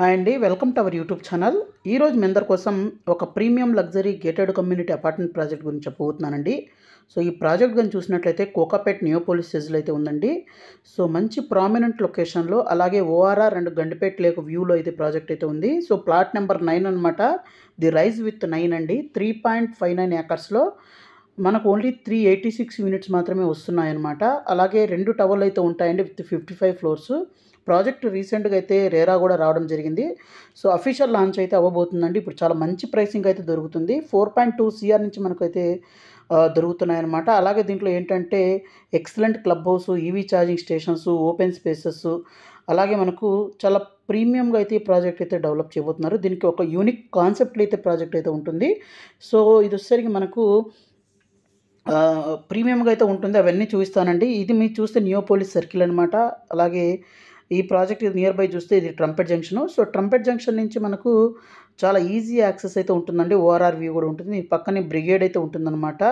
Hi అండి, welcome to our YouTube channel. ఈరోజు మీ అందరి కోసం ఒక premium luxury gated community apartment project గురించి చెప్పబోతున్నానండి. సో ఈ ప్రాజెక్ట్ కానీ చూసినట్లయితే కోకాపేట్ నియోపోలిస్ సెజ్లో అయితే ఉందండి. సో మంచి ప్రామినెంట్ లొకేషన్లో, అలాగే ఓఆర్ఆర్ అండ్ గండిపేట్ లేక్ వ్యూలో అయితే ప్రాజెక్ట్ అయితే ఉంది. సో ప్లాట్ నెంబర్ 9 అనమాట. ది రైజ్ విత్ 9 అండి. 3.59 ఏకర్స్లో మనకు ఓన్లీ 386 యూనిట్స్ మాత్రమే వస్తున్నాయన్నమాట. అలాగే 2 టవర్లు అయితే ఉంటాయండి విత్ 55 ఫ్లోర్స్. ప్రాజెక్ట్ రీసెంట్గా అయితే రేరా కూడా రావడం జరిగింది. సో అఫీషియల్ లాంచ్ అయితే అవ్వబోతుందండి. ఇప్పుడు చాలా మంచి ప్రైసింగ్ అయితే దొరుకుతుంది. 4.2 CR నుంచి మనకైతే దొరుకుతున్నాయన్నమాట. అలాగే దీంట్లో ఏంటంటే excellent club house, EV charging stations, open spaces, అలాగే మనకు చాలా ప్రీమియంగా అయితే ఈ ప్రాజెక్ట్ అయితే డెవలప్ చేయబోతున్నారు. దీనికి ఒక యూనిక్ కాన్సెప్ట్ అయితే ప్రాజెక్ట్ అయితే ఉంటుంది. సో ఇది వచ్చేసరికి మనకు ప్రీమియంగా అయితే ఉంటుంది. అవన్నీ చూపిస్తానండి. ఇది మీరు చూస్తే నియోపోలిస్ సర్కిల్ అనమాట. అలాగే ఈ ప్రాజెక్ట్ నియర్ బై చూస్తే ఇది trumpet junction. So trumpet junction నుంచి మనకు చాలా ఈజీ యాక్సెస్ అయితే ఉంటుందండి. ఓఆర్ఆర్ వ్యూ కూడా ఉంటుంది. ఈ పక్కనే బ్రిగేడ్ అయితే ఉంటుందన్నమాట.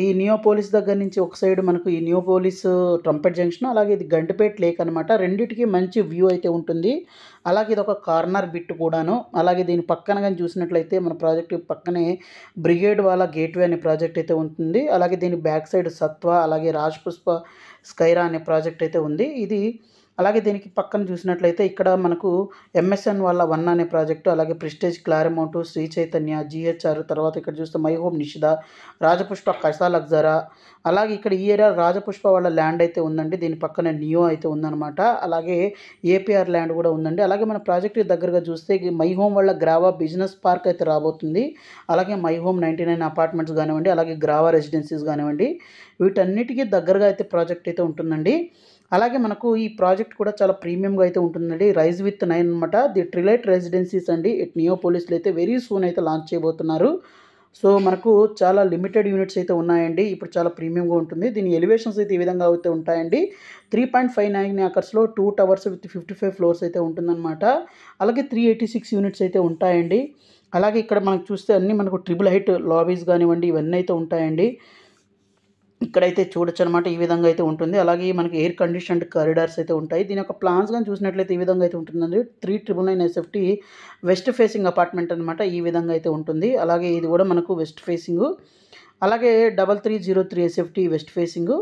ఈ నియోపోలిస్ దగ్గర నుంచి ఒక సైడ్ మనకు ఈ నియోపోలిస్ ట్రంపెట్ జంక్షన్, అలాగే ఇది గండిపేట్ లేక్ అనమాట. రెండిటికి మంచి వ్యూ అయితే ఉంటుంది. అలాగే ఇది ఒక కార్నర్ బిట్ కూడాను. అలాగే దీని పక్కన కానీ చూసినట్లయితే మన ప్రాజెక్ట్ పక్కనే బ్రిగేడ్ వాళ్ళ గేట్వే అనే ప్రాజెక్ట్ అయితే ఉంటుంది. అలాగే దీని బ్యాక్ సైడ్ సత్వ, అలాగే రాజ్పుష్ప స్కైరా అనే ప్రాజెక్ట్ అయితే ఉంది. ఇది అలాగే దీనికి పక్కన చూసినట్లయితే ఇక్కడ మనకు ఎంఎస్ఎన్ వాళ్ళ 1 అనే ప్రాజెక్టు, అలాగే ప్రెస్టేజ్ క్లారిమౌంట్, శ్రీ చైతన్య, జిహెచ్ఆర్, తర్వాత ఇక్కడ చూస్తే మై హోమ్ నిషిద, రాజపుష్ప కసా లగ్జరా. అలాగే ఇక్కడ ఈ ఏరియా రాజపుష్ప వాళ్ళ ల్యాండ్ అయితే ఉందండి. దీని పక్కన నియో అయితే ఉందన్నమాట. అలాగే ఏపీఆర్ ల్యాండ్ కూడా ఉందండి. అలాగే మన ప్రాజెక్ట్ దగ్గరగా చూస్తే మై హోమ్ వాళ్ళ గ్రావా బిజినెస్ పార్క్ అయితే రాబోతుంది. అలాగే మై హోమ్ 99 అపార్ట్మెంట్స్ కానివ్వండి, అలాగే గ్రావా రెసిడెన్సీస్ కానివ్వండి, వీటన్నిటికీ దగ్గరగా అయితే ప్రాజెక్ట్ అయితే ఉంటుందండి. అలాగే మనకు ఈ ప్రాజెక్ట్ కూడా చాలా ప్రీమియంగా అయితే ఉంటుందండి. రైజ్ విత్ 9 అనమాట. ది ట్రిలైట్ రెసిడెన్సీస్ అండి. నియోపోలిస్లో అయితే వెరీ సూన్ అయితే లాంచ్ చేయబోతున్నారు. సో మనకు చాలా లిమిటెడ్ యూనిట్స్ అయితే ఉన్నాయండి. ఇప్పుడు చాలా ప్రీమియంగా ఉంటుంది. దీని ఎలివేషన్స్ అయితే ఈ విధంగా అయితే ఉంటాయండి. 3.59 ఏకర్స్లో 2 టవర్స్ విత్ 55 ఫ్లోర్స్ అయితే ఉంటుందన్నమాట. అలాగే 386 యూనిట్స్ అయితే ఉంటాయండి. అలాగే ఇక్కడ మనకు చూస్తే అన్నీ మనకు ట్రిపుల్ హైట్ లాబీస్ కానివ్వండి, ఇవన్నీ అయితే ఉంటాయండి. ఇక్కడైతే చూడొచ్చు అనమాట. ఈ విధంగా అయితే ఉంటుంది. అలాగే మనకి ఎయిర్ కండిషన్డ్ కారిడార్స్ అయితే ఉంటాయి. దీని యొక్క ప్లాన్స్ కానీ చూసినట్లయితే ఈ విధంగా అయితే ఉంటుందండి. 399 ఎస్ఎఫ్టీ వెస్ట్ ఫేసింగ్ అపార్ట్మెంట్ అనమాట. ఈ విధంగా అయితే ఉంటుంది. అలాగే ఇది కూడా మనకు వెస్ట్ ఫేసింగ్. అలాగే 3303 ఎస్ఎఫ్టీ వెస్ట్ ఫేసింగ్.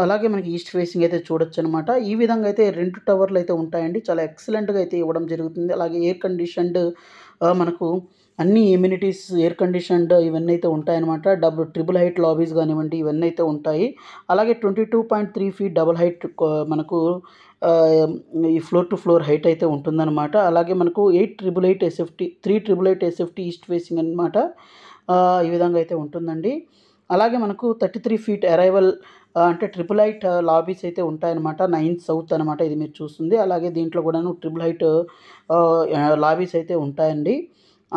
అలాగే మనకి ఈస్ట్ ఫేసింగ్ అయితే చూడొచ్చు అనమాట. ఈ విధంగా అయితే 2 టవర్లు అయితే ఉంటాయండి. చాలా ఎక్సలెంట్గా అయితే ఇవ్వడం జరుగుతుంది. అలాగే ఎయిర్ కండిషన్డ్ మనకు అన్ని ఎమ్యూనిటీస్ ఎయిర్ కండిషన్డ్ ఇవన్నీ అయితే ఉంటాయన్నమాట. ట్రిపుల్ హైట్ లాబీస్ కానివ్వండి, ఇవన్నీ అయితే ఉంటాయి. అలాగే 22.3 ఫీట్ డబుల్ హైట్ మనకు ఈ ఫ్లోర్ టు ఫ్లోర్ హైట్ అయితే ఉంటుందన్నమాట. అలాగే మనకు 888 ఎస్ఎఫ్టీ 388 ఎస్ఎఫ్టీ ఈస్ట్ ఫేసింగ్ అనమాట. ఈ విధంగా అయితే ఉంటుందండి. అలాగే మనకు 33 ఫీట్ అరైవల్ అంటే ట్రిపుల్ హైట్ లాబీస్ అయితే ఉంటాయన్నమాట. 9th సౌత్ అనమాట ఇది మీరు చూస్తుంది. అలాగే దీంట్లో కూడాను ట్రిపుల్ హైట్ లాబీస్ అయితే ఉంటాయండి.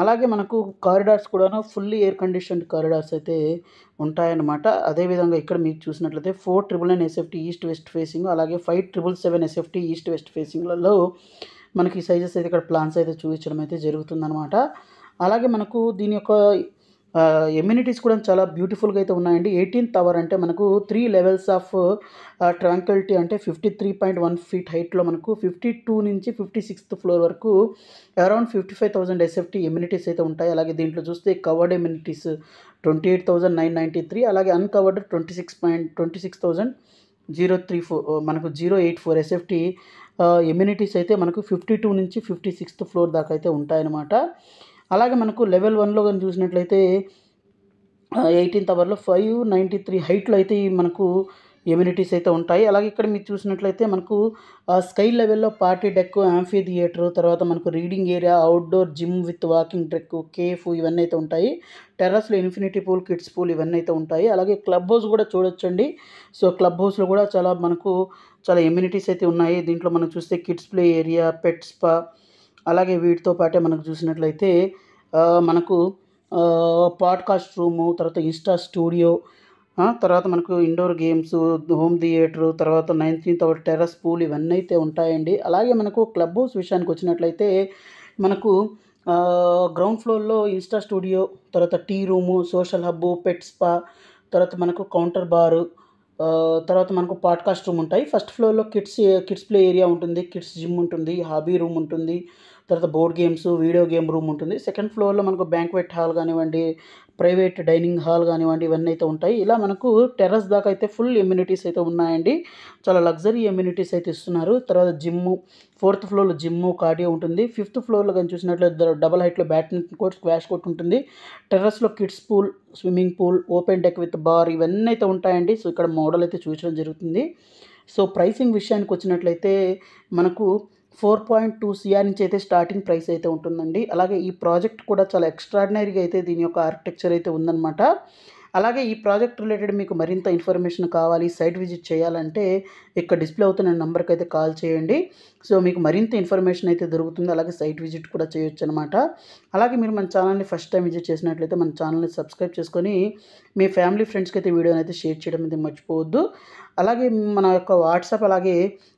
అలాగే మనకు కారిడార్స్ కూడాను ఫుల్లీ ఎయిర్ కండిషన్డ్ కారిడార్స్ అయితే ఉంటాయన్నమాట. అదేవిధంగా ఇక్కడ మీరు చూసినట్లయితే 499 ఎస్ఎఫ్టీ ఈస్ట్ వెస్ట్ ఫేసింగ్, అలాగే 5777 ఎస్ఎఫ్టీ ఈస్ట్ వెస్ట్ ఫేసింగ్లలో మనకి సైజెస్ అయితే ఇక్కడ ప్లాన్స్ అయితే చూపించడం అయితే జరుగుతుందన్నమాట. అలాగే మనకు దీని యొక్క ఎమ్యూనిటీస్ కూడా చాలా బ్యూటిఫుల్గా అయితే ఉన్నాయండి. 18th టవర్ అంటే మనకు 3 లెవెల్స్ ఆఫ్ ట్రాంక్విలిటీ అంటే 53.1 ఫీట్ హైట్లో మనకు 52 నుంచి 56th ఫ్లోర్ వరకు అరౌండ్ 55,000 ఎస్ఎఫ్టీ ఎమ్యూనిటీస్ అయితే ఉంటాయి. అలాగే దీంట్లో చూస్తే కవర్డ్ ఎమ్యూనిటీస్ 28,993, అలాగే అన్కవర్డ్ 26,034 మనకు 084 ఎస్ఎఫ్టీ ఎమ్యూనిటీస్ అయితే మనకు 52 నుంచి 56th ఫ్లోర్ దాకా అయితే ఉంటాయన్నమాట. అలాగే మనకు లెవెల్ 1లో కానీ చూసినట్లయితే 18th టవర్లో 593 హైట్లో అయితే మనకు ఎమ్యూనిటీస్ అయితే ఉంటాయి. అలాగే ఇక్కడ మీరు చూసినట్లయితే మనకు స్కై లెవెల్లో పార్టీ డెక్, యాంఫీ థియేటర్, తర్వాత మనకు reading area, outdoor gym with walking trek, cafe ఇవన్నీ అయితే ఉంటాయి. టెర్రస్లో ఇన్ఫినిటీ పూల్, కిడ్స్ పూల్ ఇవన్నీ అయితే ఉంటాయి. అలాగే క్లబ్ హౌస్ కూడా చూడొచ్చండి. సో క్లబ్ హౌస్లో కూడా చాలా ఎమ్యూనిటీస్ అయితే ఉన్నాయి. దీంట్లో మనం చూస్తే కిడ్స్ ప్లే ఏరియా, పెట్ స్పా, అలాగే వీటితో పాటే మనకు చూసినట్లయితే మనకు పాడ్కాస్ట్ రూము, తర్వాత ఇన్స్టా స్టూడియో, తర్వాత మనకు ఇండోర్ గేమ్స్, హోమ్ థియేటరు, తర్వాత 19th టవర్ టెర్రస్ పూల్ ఇవన్నీ అయితే ఉంటాయండి. అలాగే మనకు క్లబ్ హౌస్ విషయానికి వచ్చినట్లయితే మనకు గ్రౌండ్ ఫ్లోర్లో ఇన్స్టా స్టూడియో, తర్వాత టీ రూము, సోషల్ హబ్బు, పెట్ స్పా, తర్వాత మనకు కౌంటర్ బారు, తర్వాత మనకు పాడ్కాస్ట్ రూమ్ ఉంటాయి. ఫస్ట్ ఫ్లోర్లో కిడ్స్ ప్లే ఏరియా ఉంటుంది, కిడ్స్ జిమ్ ఉంటుంది, హాబీ రూమ్ ఉంటుంది, తర్వాత board games, video game room ఉంటుంది. సెకండ్ ఫ్లోర్‌లో మనకు బ్యాంక్వెట్ హాల్ గానివ్వండి, ప్రైవేట్ డైనింగ్ హాల్ గానివ్వండి, ఇవన్నీ అయితే ఉంటాయి. ఇలా మనకు టెర్రస్ దాకా అయితే ఫుల్ ఎమ్యూనిటీస్ అయితే ఉన్నాయండి. చాలా లగ్జరీ ఎమ్యూనిటీస్ అయితే ఇస్తున్నారు. తర్వాత జిమ్ము, ఫోర్త్ ఫ్లోర్‌లో జిమ్ము, కార్డియో ఉంటుంది. ఫిఫ్త్ ఫ్లోర్‌లో గాని చూసినట్లయితే డబుల్ హైట్‌లో బ్యాడ్మింటన్ కోర్ట్, స్క్వాష్ కోర్ట్ ఉంటుంది. టెర్రస్‌లో kids pool, swimming pool, open deck with bar ఇవన్నీ అయితే ఉంటాయండి. సో, ఇక్కడ మోడల్ అయితే చూపించడం జరుగుతుంది. సో, ప్రైసింగ్ విషయానికొచ్చినట్లయితే మనకు 4.2 సీఆర్ నుంచి అయితే స్టార్టింగ్ ప్రైస్ అయితే ఉంటుందండి. అలాగే ఈ ప్రాజెక్ట్ కూడా చాలా ఎక్స్ట్రార్డినరీగా అయితే దీని యొక్క ఆర్కిటెక్చర్ అయితే ఉందనమాట. అలాగే ఈ ప్రాజెక్ట్ రిలేటెడ్ మీకు మరింత ఇన్ఫర్మేషన్ కావాలి, సైట్ విజిట్ చేయాలంటే ఇక్కడ డిస్‌ప్లే అవుతున్న నంబర్‌కైతే కాల్ చేయండి. సో, మీకు మరింత ఇన్ఫర్మేషన్ అయితే దొరుకుతుంది. అలాగే సైట్ విజిట్ కూడా చేయొచ్చనమాట. అలాగే మీరు మన ఛానల్‌ని ఫస్ట్ టైమ్ విజిట్ చేసినట్లయితే మన ఛానల్‌ని సబ్స్క్రైబ్ చేసుకొని మీ ఫ్యామిలీ, ఫ్రెండ్స్‌కి అయితే వీడియోని అయితే షేర్ చేయడం అయితే మర్చిపోవద్దు. అలాగే మన యొక్క వాట్సాప్ అలాగే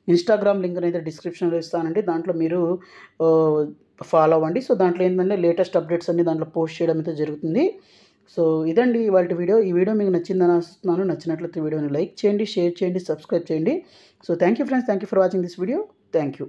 ఇన్‌స్టాగ్రామ్ లింక్‌నైతే డిస్క్రిప్షన్‌లో ఇస్తానండి. దాంట్లో మీరు ఆహ్, ఫాలో అవ్వండి. సో, దాంట్లో ఏంటంటే లేటెస్ట్ అప్డేట్స్ అన్నీ దాంట్లో పోస్ట్ చేయడం అయితే జరుగుతుంది. సో, ఇదండి ఇవాల్టి వీడియో. ఈ వీడియో మీకు నచ్చిందని ఆశిస్తున్నాను. నచ్చినట్లయితే వీడియోని లైక్ చేయండి, షేర్ చేయండి, సబ్స్క్రైబ్ చేయండి. So, thank you friends. Thank you for watching this video. Thank you.